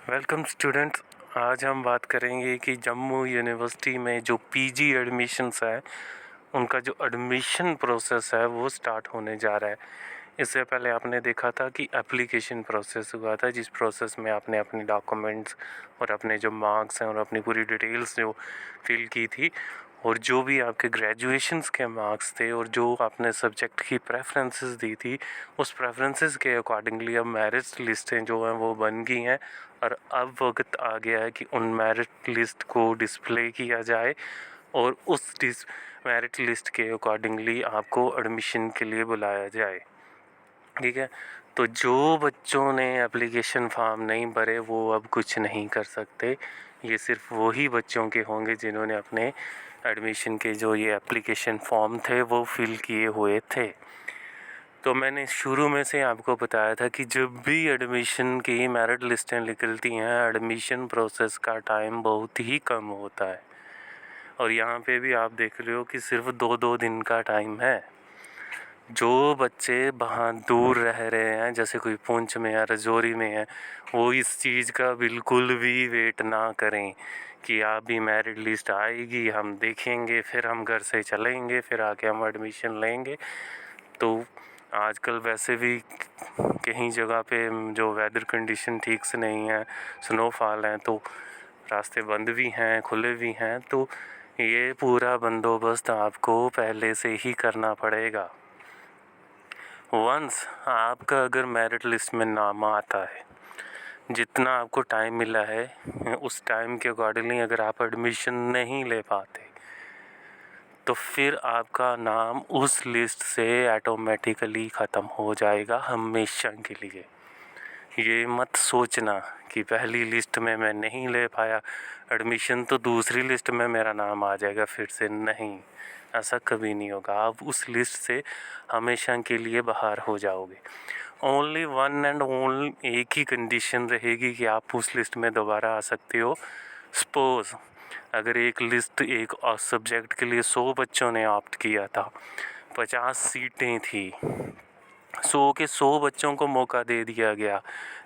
Welcome students. आज हम बात करेंगे कि जम्मू यूनिवर्सिटी में जो पीजी एडमिशन्स है उनका जो एडमिशन प्रोसेस है वो स्टार्ट होने जा रहा है। इससे पहले आपने देखा था कि एप्लीकेशन प्रोसेस हुआ था, जिस प्रोसेस में आपने अपने डॉक्यूमेंट्स और अपने जो मार्क्स हैं और अपनी पूरी डिटेल्स जो फिल की थी, और जो भी आपके ग्रेजुएशंस के मार्क्स थे और जो आपने सब्जेक्ट की प्रेफरेंसेस दी थी, उस प्रेफरेंसेस के अकॉर्डिंगली अब मेरिट लिस्टें जो हैं वो बन गई हैं। और अब वक्त आ गया है कि उन मेरिट लिस्ट को डिस्प्ले किया जाए और उस मेरिट लिस्ट के अकॉर्डिंगली आपको एडमिशन के लिए बुलाया जाए। ठीक है, तो जो बच्चों ने एप्लीकेशन फॉर्म नहीं भरे वो अब कुछ नहीं कर सकते। ये सिर्फ वही बच्चों के होंगे जिन्होंने अपने एडमिशन के जो ये एप्लीकेशन फॉर्म थे वो फिल किए हुए थे। तो मैंने शुरू में से आपको बताया था कि जब भी एडमिशन की मेरिट लिस्टें निकलती हैं, एडमिशन प्रोसेस का टाइम बहुत ही कम होता है। और यहाँ पे भी आप देख रहे हो कि सिर्फ 2-2 दिन का टाइम है। जो बच्चे वहाँ दूर रह रहे हैं, जैसे कोई पुंछ में या रजौरी में है, वो इस चीज़ का बिल्कुल भी वेट ना करें कि अभी मेरिट लिस्ट आएगी, हम देखेंगे, फिर हम घर से चलेंगे, फिर आके हम एडमिशन लेंगे। तो आजकल वैसे भी कहीं जगह पे जो वेदर कंडीशन ठीक से नहीं है, स्नोफॉल है, तो रास्ते बंद भी हैं, खुले भी हैं। तो ये पूरा बंदोबस्त आपको पहले से ही करना पड़ेगा। वंस आपका अगर मेरिट लिस्ट में नाम आता है, जितना आपको टाइम मिला है उस टाइम के अकॉर्डिंगली अगर आप एडमिशन नहीं ले पाते तो फिर आपका नाम उस लिस्ट से ऑटोमेटिकली ख़त्म हो जाएगा हमेशा के लिए। ये मत सोचना कि पहली लिस्ट में मैं नहीं ले पाया एडमिशन तो दूसरी लिस्ट में मेरा नाम आ जाएगा फिर से। नहीं, ऐसा कभी नहीं होगा। आप उस लिस्ट से हमेशा के लिए बाहर हो जाओगे। ओनली वन एंड ओनली एक ही कंडीशन रहेगी कि आप उस लिस्ट में दोबारा आ सकते हो। सपोज़ अगर एक लिस्ट एक सब्जेक्ट के लिए 100 बच्चों ने ऑप्ट किया था, 50 सीटें थी, 100 के 100 बच्चों को मौका दे दिया गया,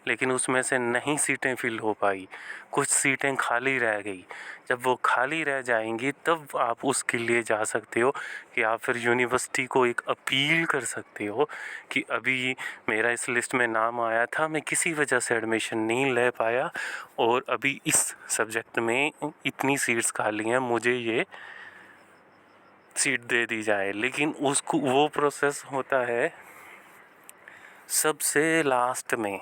लेकिन उसमें से नहीं सीटें फिल हो पाई, कुछ सीटें खाली रह गई। जब वो खाली रह जाएंगी तब आप उसके लिए जा सकते हो कि आप फिर यूनिवर्सिटी को एक अपील कर सकते हो कि अभी मेरा इस लिस्ट में नाम आया था, मैं किसी वजह से एडमिशन नहीं ले पाया और अभी इस सब्जेक्ट में इतनी सीट्स खाली हैं, मुझे ये सीट दे दी जाए। लेकिन उसको वो प्रोसेस होता है सबसे लास्ट में,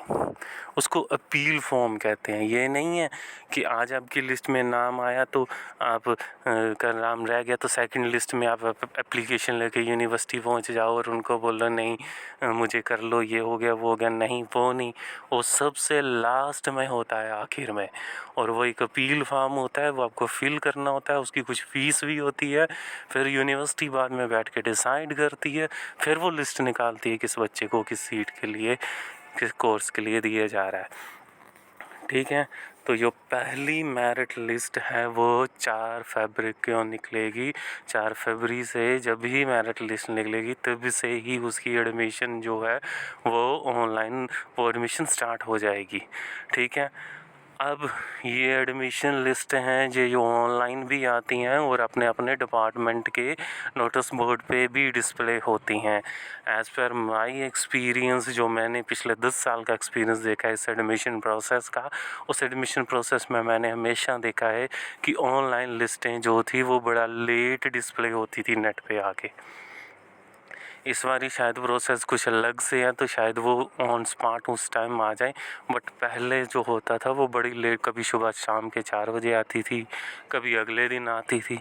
उसको अपील फॉर्म कहते हैं। ये नहीं है कि आज आपकी लिस्ट में नाम आया तो आप का नाम रह गया तो सेकंड लिस्ट में आप एप्लीकेशन लेके यूनिवर्सिटी पहुंच जाओ और उनको बोलो नहीं मुझे कर लो, ये हो गया वो हो गया। नहीं, वो नहीं, वो सबसे लास्ट में होता है, आखिर में। और वो एक अपील फॉर्म होता है, वो आपको फिल करना होता है, उसकी कुछ फ़ीस भी होती है। फिर यूनिवर्सिटी बाद में बैठ के डिसाइड करती है, फिर वो लिस्ट निकालती है किस बच्चे को किस सीट के लिए किस कोर्स के लिए दिया जा रहा है। ठीक है, तो जो पहली मेरिट लिस्ट है वो 4 फरवरी को निकलेगी। 4 फरवरी से जब भी मेरिट लिस्ट निकलेगी तब से ही उसकी एडमिशन जो है वो ऑनलाइन वो एडमिशन स्टार्ट हो जाएगी। ठीक है, अब ये एडमिशन लिस्ट हैं जो ऑनलाइन भी आती हैं और अपने अपने डिपार्टमेंट के नोटिस बोर्ड पे भी डिस्प्ले होती हैं। एज़ पर माई एक्सपीरियंस, जो मैंने पिछले 10 साल का एक्सपीरियंस देखा है इस एडमिशन प्रोसेस का, उस एडमिशन प्रोसेस में मैंने हमेशा देखा है कि ऑनलाइन लिस्टें जो थी वो बड़ा लेट डिस्प्ले होती थी नेट पे आके। इस बारी शायद प्रोसेस कुछ अलग से है तो शायद वो ऑन स्पॉट उस टाइम आ जाए, बट पहले जो होता था वो बड़ी लेट, कभी सुबह शाम के 4 बजे आती थी, कभी अगले दिन आती थी।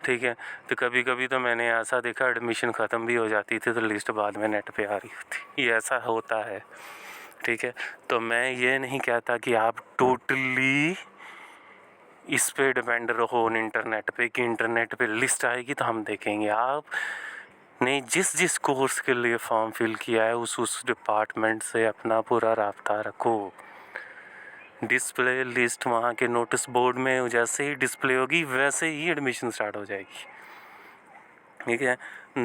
ठीक है, तो कभी कभी तो मैंने ऐसा देखा एडमिशन ख़त्म भी हो जाती थी तो लिस्ट बाद में नेट पे आ रही होती, ये ऐसा होता है। ठीक है, तो मैं ये नहीं कहता कि आप टोटली इस पे डिपेंड रहो इंटरनेट पे कि इंटरनेट पे लिस्ट आएगी तो हम देखेंगे। आप ने जिस जिस कोर्स के लिए फॉर्म फिल किया है उस डिपार्टमेंट से अपना पूरा राब्ता रखो। डिस्प्ले लिस्ट वहाँ के नोटिस बोर्ड में जैसे ही डिस्प्ले होगी वैसे ही एडमिशन स्टार्ट हो जाएगी। ठीक है।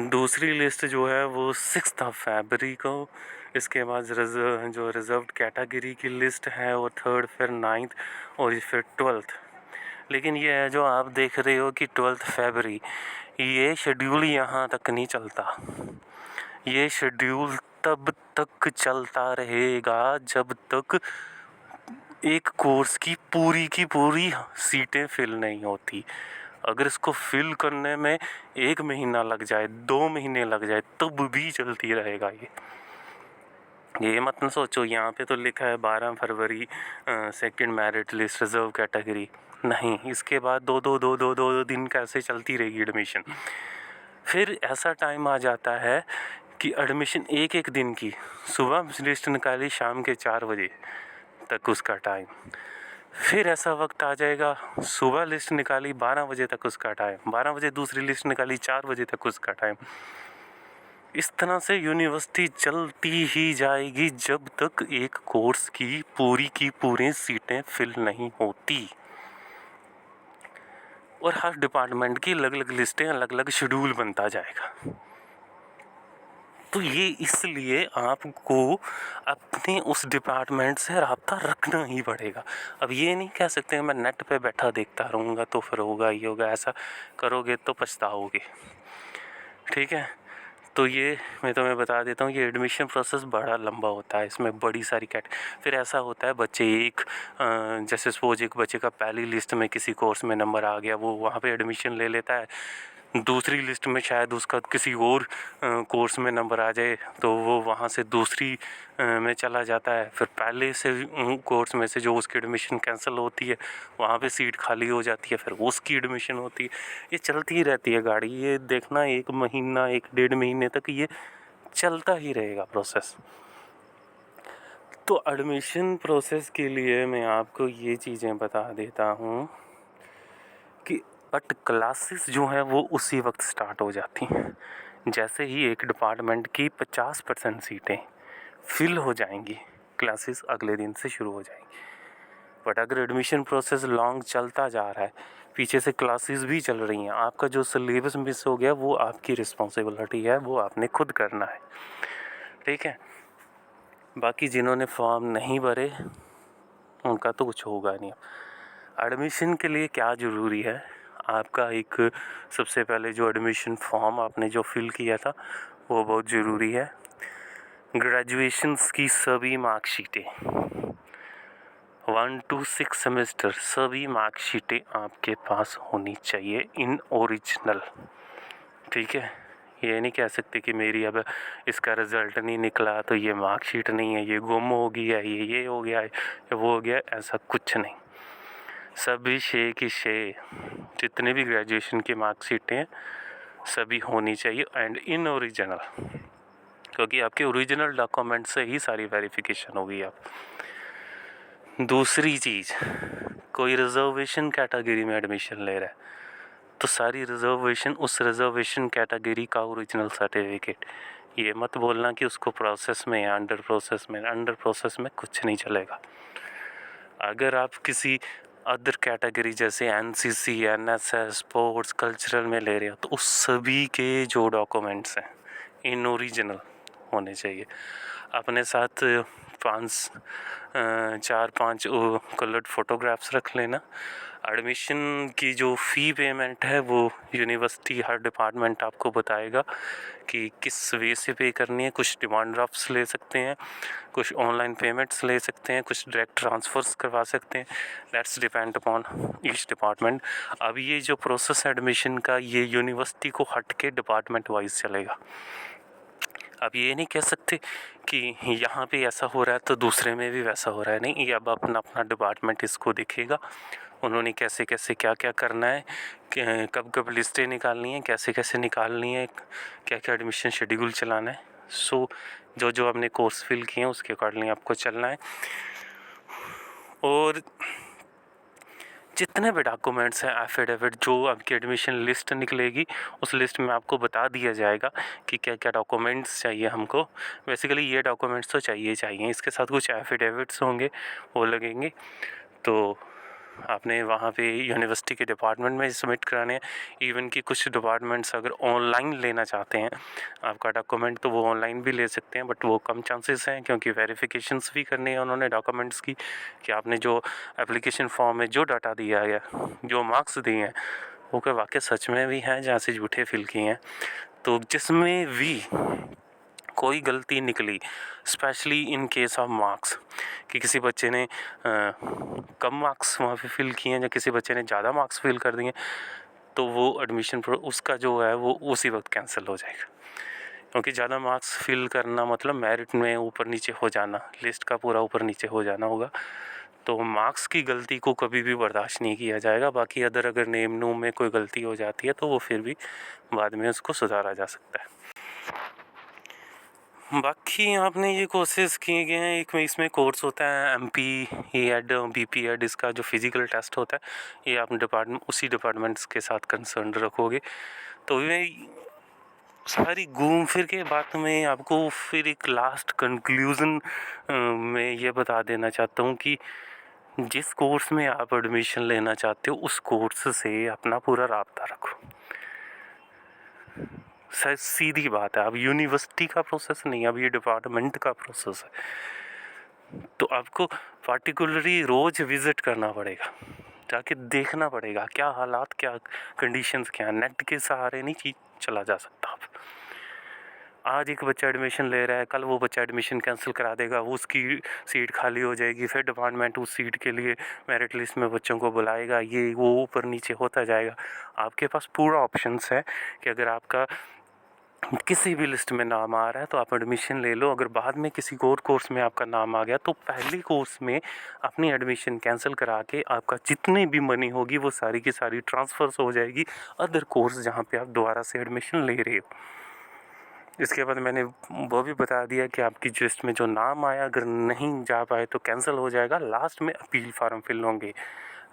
दूसरी लिस्ट जो है वो 6 फरवरी को, इसके बाद जो रिज़र्व्ड कैटेगरी की लिस्ट है वो 3, फिर 9 और फिर 12। लेकिन ये है जो आप देख रहे हो कि 12 फरवरी, ये शेड्यूल यहाँ तक नहीं चलता। ये शेड्यूल तब तक चलता रहेगा जब तक एक कोर्स की पूरी सीटें फिल नहीं होती। अगर इसको फिल करने में 1 महीना लग जाए, 2 महीने लग जाए, तब भी चलती रहेगा ये मत न सोचो यहाँ पे तो लिखा है 12 फरवरी second merit list reserve category. नहीं, इसके बाद दो दिन कैसे चलती रहेगी एडमिशन। फिर ऐसा टाइम आ जाता है कि एडमिशन एक दिन की, सुबह लिस्ट निकाली शाम के 4 बजे तक उसका टाइम। फिर ऐसा वक्त आ जाएगा, सुबह लिस्ट निकाली 12 बजे तक उसका टाइम, 12 बजे दूसरी लिस्ट निकाली 4 बजे तक उसका टाइम। इस तरह से यूनिवर्सिटी चलती ही जाएगी जब तक एक कोर्स की पूरी सीटें फिल नहीं होती। और हर डिपार्टमेंट की अलग अलग लिस्टें, अलग अलग शेड्यूल बनता जाएगा। तो ये इसलिए आपको अपने उस डिपार्टमेंट से रब्ता रखना ही पड़ेगा। अब ये नहीं कह सकते मैं नेट पे बैठा देखता रहूँगा तो फिर होगा ही होगा, ऐसा करोगे तो पछताओगे। ठीक है, तो ये मैं तुम्हें बता देता हूँ, ये एडमिशन प्रोसेस बड़ा लंबा होता है, इसमें बड़ी सारी फिर ऐसा होता है बच्चे जैसे सपोज एक बच्चे का पहली लिस्ट में किसी कोर्स में नंबर आ गया, वो वहाँ पे एडमिशन ले लेता है। दूसरी लिस्ट में शायद उसका किसी और कोर्स में नंबर आ जाए तो वो वहाँ से दूसरी में चला जाता है। फिर पहले से कोर्स में से जो उसकी एडमिशन कैंसिल होती है वहाँ पे सीट खाली हो जाती है, फिर उसकी एडमिशन होती है। ये चलती ही रहती है गाड़ी, ये देखना 1 महीना 1-1.5 महीने तक ये चलता ही रहेगा प्रोसेस। तो एडमिशन प्रोसेस के लिए मैं आपको ये चीज़ें बता देता हूँ कि बट क्लासेस जो हैं वो उसी वक्त स्टार्ट हो जाती हैं। जैसे ही एक डिपार्टमेंट की 50% सीटें फिल हो जाएंगी, क्लासेस अगले दिन से शुरू हो जाएंगी। बट अगर एडमिशन प्रोसेस लॉन्ग चलता जा रहा है, पीछे से क्लासेस भी चल रही हैं, आपका जो सिलेबस मिस हो गया वो आपकी रिस्पॉन्सिबिलिटी है, वो आपने खुद करना है। ठीक है, बाकी जिन्होंने फॉर्म नहीं भरे उनका तो कुछ होगा नहीं। एडमिशन के लिए क्या ज़रूरी है, आपका एक सबसे पहले जो एडमिशन फॉर्म आपने जो फिल किया था वो बहुत ज़रूरी है। ग्रेजुएशंस की सभी मार्कशीटें 1 to 6 सेमेस्टर सभी मार्कशीटें आपके पास होनी चाहिए इन ओरिजिनल। ठीक है, ये नहीं कह सकते कि मेरी अब इसका रिज़ल्ट नहीं निकला तो ये मार्कशीट नहीं है, ये गुम हो गया, ये हो गया, ये वो हो गया, ऐसा कुछ नहीं। सभी की जितने भी ग्रेजुएशन की मार्कशीटें सभी होनी चाहिए एंड इन ओरिजिनल, क्योंकि आपके ओरिजिनल डॉक्यूमेंट से ही सारी वेरिफिकेशन होगी। आप दूसरी चीज़, कोई रिजर्वेशन कैटेगरी में एडमिशन ले रहा है तो सारी रिजर्वेशन, उस रिजर्वेशन कैटेगरी का ओरिजिनल सर्टिफिकेट। ये मत बोलना कि उसको प्रोसेस में या अंडर प्रोसेस में कुछ नहीं चलेगा। अगर आप किसी अदर कैटेगरी जैसे NCC, NSS, स्पोर्ट्स, कल्चरल में ले रहे हो तो उस सभी के जो डॉक्यूमेंट्स हैं इन ओरिजिनल होने चाहिए। अपने साथ 4-5 कलर्ड फ़ोटोग्राफ्स रख लेना। एडमिशन की जो फ़ी पेमेंट है वो यूनिवर्सिटी हर डिपार्टमेंट आपको बताएगा कि किस वे से पे करनी है। कुछ डिमांड ड्राफ्ट्स ले सकते हैं, कुछ ऑनलाइन पेमेंट्स ले सकते हैं, कुछ डायरेक्ट ट्रांसफ़र्स करवा सकते हैं। That's depend upon each department. अब ये जो प्रोसेस एडमिशन का ये यूनिवर्सिटी को हट के डिपार्टमेंट वाइज चलेगा। अब ये नहीं कह सकते कि यहाँ पे ऐसा हो रहा है तो दूसरे में भी वैसा हो रहा है, नहीं। ये अब अपना अपना डिपार्टमेंट इसको देखेगा, उन्होंने कैसे कैसे क्या क्या करना है, कब कब लिस्टें निकालनी है, कैसे कैसे निकालनी है, क्या क्या एडमिशन शेड्यूल चलाना है। सो जो जो आपने कोर्स फिल किए हैं उसके अकॉर्डिंग आपको चलना है। और जितने भी डॉक्यूमेंट्स हैं, एफिडेविट, जो आपकी एडमिशन लिस्ट निकलेगी उस लिस्ट में आपको बता दिया जाएगा कि क्या क्या डॉक्यूमेंट्स चाहिए हमको। बेसिकली ये डॉक्यूमेंट्स तो चाहिए, इसके साथ कुछ एफिडेविट्स होंगे वो लगेंगे। तो आपने वहाँ पे यूनिवर्सिटी के डिपार्टमेंट में सबमिट कराने हैं। इवन कि कुछ डिपार्टमेंट्स अगर ऑनलाइन लेना चाहते हैं आपका डॉक्यूमेंट तो वो ऑनलाइन भी ले सकते हैं, बट वो कम चांसेस हैं क्योंकि वेरिफिकेशंस भी करनी है उन्होंने डॉक्यूमेंट्स की कि आपने जो एप्लीकेशन फॉर्म में जो डाटा दिया है, जो मार्क्स दिए हैं, वो क्या वाकई सच में भी हैं जहाँ से झूठे फिल किए हैं। तो जिसमें भी कोई गलती निकली, specially in case of marks, कि किसी बच्चे ने कम मार्क्स वहाँ पे फिल किए हैं या किसी बच्चे ने ज़्यादा मार्क्स फिल कर दिए, तो वो एडमिशन उसका जो है वो उसी वक्त कैंसिल हो जाएगा। क्योंकि ज़्यादा मार्क्स फिल करना मतलब मेरिट में ऊपर नीचे हो जाना, लिस्ट का पूरा ऊपर नीचे हो जाना होगा। तो मार्क्स की गलती को कभी भी बर्दाश्त नहीं किया जाएगा। बाकी अगर नेम नूम में कोई गलती हो जाती है तो वो फिर भी बाद में उसको सुधारा जा सकता है। बाकी आपने ये कोर्सेज किए गए हैं, एक में इसमें कोर्स होता है MP-ED BP-ED, इसका जो फिज़िकल टेस्ट होता है ये आप उसी डिपार्टमेंट्स के साथ कंसर्न रखोगे। तो मैं सारी घूम फिर के बात में आपको फिर एक लास्ट कंक्लूज़न में ये बता देना चाहता हूँ कि जिस कोर्स में आप एडमिशन लेना चाहते हो उस कोर्स से अपना पूरा राब्ता रखो। सीधी बात है, अब यूनिवर्सिटी का प्रोसेस नहीं, अब ये डिपार्टमेंट का प्रोसेस है। तो आपको पार्टिकुलरली रोज़ विज़िट करना पड़ेगा, जाके देखना पड़ेगा क्या हालात, क्या कंडीशंस क्या। नेट के सहारे नहीं चला जा सकता। आप आज एक बच्चा एडमिशन ले रहा है, कल वो बच्चा एडमिशन कैंसिल करा देगा, वो उसकी सीट खाली हो जाएगी, फिर डिपार्टमेंट उस सीट के लिए मेरिट लिस्ट में बच्चों को बुलाएगा, ये वो ऊपर नीचे होता जाएगा। आपके पास पूरा ऑप्शंस है कि अगर आपका किसी भी लिस्ट में नाम आ रहा है तो आप एडमिशन ले लो। अगर बाद में किसी और कोर्स में आपका नाम आ गया तो पहले कोर्स में अपनी एडमिशन कैंसिल करा के आपका जितनी भी मनी होगी वो सारी की सारी ट्रांसफ़र्स हो जाएगी अदर कोर्स जहाँ पे आप दोबारा से एडमिशन ले रहे हो। इसके बाद मैंने वो भी बता दिया कि आपकी लिस्ट में जो नाम आया अगर नहीं जा पाए तो कैंसिल हो जाएगा। लास्ट में अपील फार्म फिल होंगे,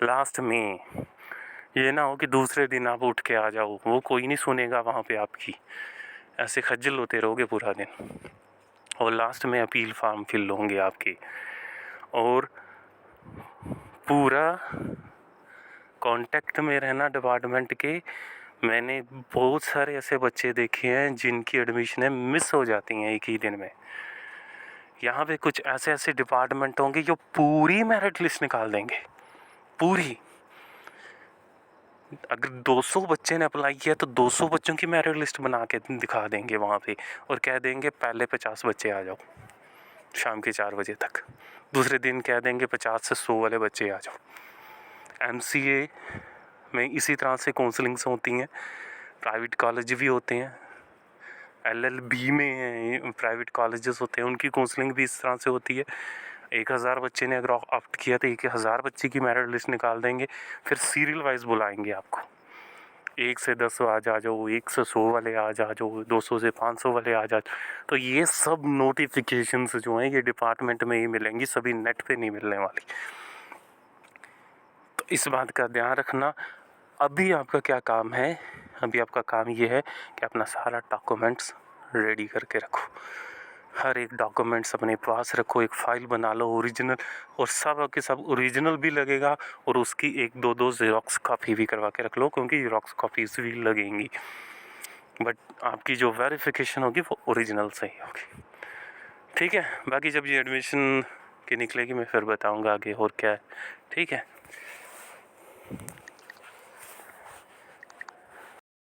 लास्ट में। ये ना हो कि दूसरे दिन आप उठ के आ जाओ, वो कोई नहीं सुनेगा वहाँ पे आपकी, ऐसे खज्जल होते रहोगे पूरा दिन। और लास्ट में अपील फार्म फिल होंगे आपके। और पूरा कांटेक्ट में रहना डिपार्टमेंट के। मैंने बहुत सारे ऐसे बच्चे देखे हैं जिनकी एडमिशनें मिस हो जाती हैं एक ही दिन में। यहाँ पे कुछ ऐसे ऐसे डिपार्टमेंट होंगे जो पूरी मेरिट लिस्ट निकाल देंगे, पूरी। अगर 200 बच्चे ने अप्लाई किया तो 200 बच्चों की मेरिट लिस्ट बना के दिखा देंगे वहाँ पे और कह देंगे पहले 50 बच्चे आ जाओ शाम के 4 बजे तक। दूसरे दिन कह देंगे 50 से 100 वाले बच्चे आ जाओ। MCA में इसी तरह से काउंसलिंग्स होती हैं, प्राइवेट कॉलेज भी होते हैं, LLB में प्राइवेट कॉलेजेस होते हैं, उनकी काउंसलिंग भी इस तरह से होती है। 1000 बच्चे ने अगर ऑप्ट किया तो 1000 बच्चे की मेरिट लिस्ट निकाल देंगे, फिर सीरियल वाइज बुलाएंगे आपको। 1 से 10 आ जाओ, 1 से 100 वाले आ जाओ, 200 से 500 वाले आ जाओ। तो ये सब नोटिफिकेशंस जो हैं ये डिपार्टमेंट में ही मिलेंगी, सभी नेट पे नहीं मिलने वाली। तो इस बात का ध्यान रखना। अभी आपका क्या काम है, अभी आपका काम ये है कि अपना सारा डॉक्यूमेंट्स रेडी करके रखो। हर एक डॉक्यूमेंट्स अपने पास रखो, एक फ़ाइल बना लो ओरिजिनल, और सब के सब ओरिजिनल भी लगेगा और उसकी 1-2 ज़ेरॉक्स कॉपी भी करवा के रख लो क्योंकि ज़ेरॉक्स कॉपीज़ भी लगेंगी। बट आपकी जो वेरिफिकेशन होगी वो ओरिजिनल से ही होगी, ठीक है। बाकी जब ये एडमिशन की निकलेगी मैं फिर बताऊंगा आगे और क्या है, ठीक है।